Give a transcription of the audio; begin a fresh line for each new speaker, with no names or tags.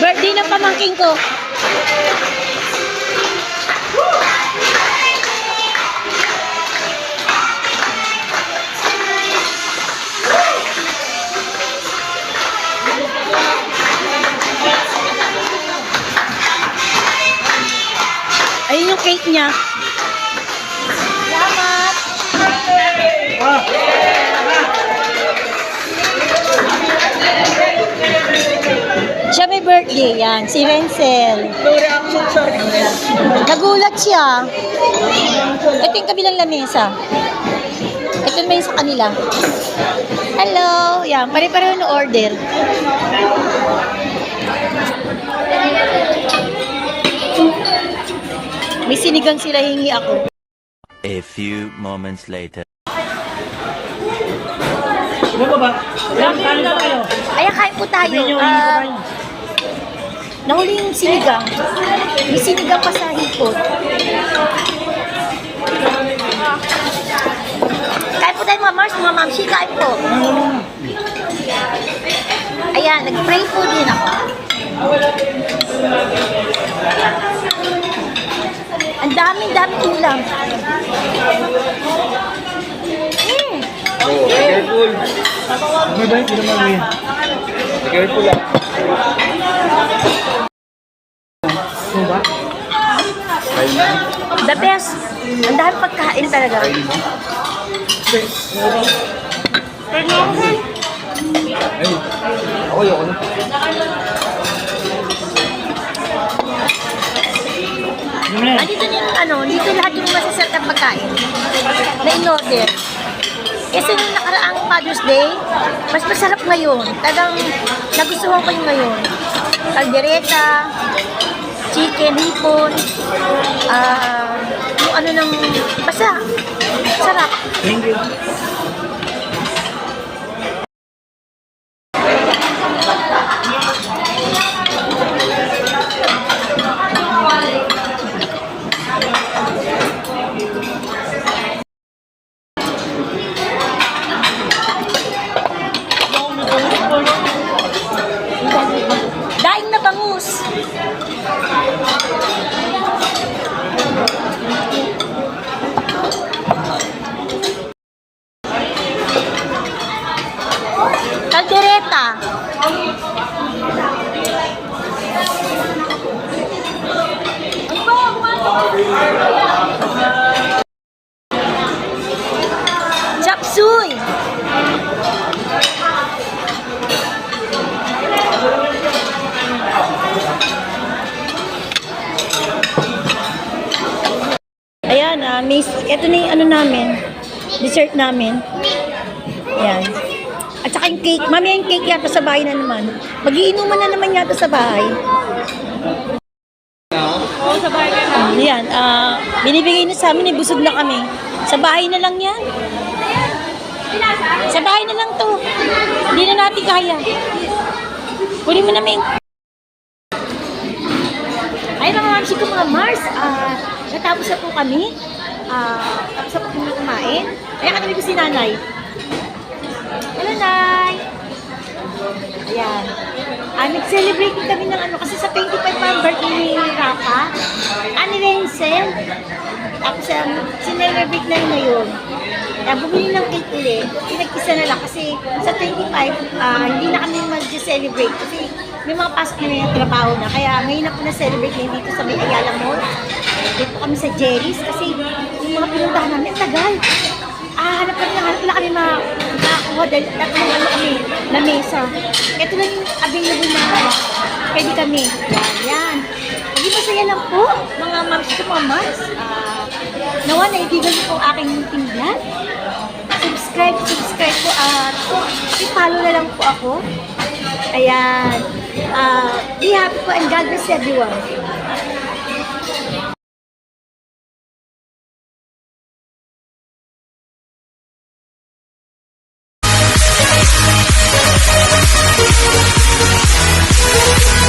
Birthday ng pamangking ko. Ayun yung cake niya. Salamat. Siya may birthday yan, si Renzel.
No reaction, sir.
Nagulat siya. Ito yung kabilang lamesa. Ito may sa kanila. Hello. Yan, pare-pareho na order. May sinigang sila, hingi ako.
A few moments later.
Ano ba? Ilang kanin ba kayo?
Ay, kain po tayo. Nahuli yung sinigang. May sinigang pa sa hipon. Kain po tayo mga Mars, mga Mamsi, kain po. Ayan, nag-pray po din ako. Ang dami ulam.
Oh, careful. Ano ba? Hindi naman yan. Careful lang. Ano ba?
The best. Ang dami pagkain talaga.
Ay, ako na.
Dito yung dito lahat yung masasarap na pagkain na in-order. Kasi nung nakaraang Father's Day, mas masarap ngayon. Talagang nagustuhan ko yung ngayon. Caldereta, chicken, hipon, yung basta. Sarap.
Thank you.
Daing na bangus. Caldereta. Chop suey. Ayan, ito na yung namin, dessert namin. Ayan. At saka yung cake. Mami, yung cake yata sa bahay na naman. Mag-iinuman na naman yata sa bahay.
Oo, sa bahay ka na.
Ayan, binibigay na sa amin, busog na kami. Sa bahay na lang yan. Sa bahay na lang to. Hindi na natin kaya. Kunin mo namin. Ay, mga mamsi ko mga Mars. Natapos na po kami. Tapos na po kami kumain. Ayan, katabi ko si Nanay. Hello, Nay! Ayan. Nag-celebrate kami ng kasi sa 25 pa birthday ni Rafa. Ni Renzel. Tapos sinelebrate na yun ngayon. Bumili ng cake ulit. Pinag-isa na lang kasi sa 25, hindi na kami mag-celebrate kasi may mga pasok na yung trabaho na. Kaya ngayon na po na-celebrate na dito sa may Ayala Mall. Dito kami sa Jerry's kasi yung mga pinuntahan namin, tagal. Hanap na kami makakuha dahil kami na mesa. Ito lang yung available na pwede kami. Yan. Hindi masaya lang po, mga moms ko, mga moms. Nawa, naibigan niyo po aking tingnan. Subscribe po at i-follow na lang po ako. Ayan. Be happy po and God bless everyone.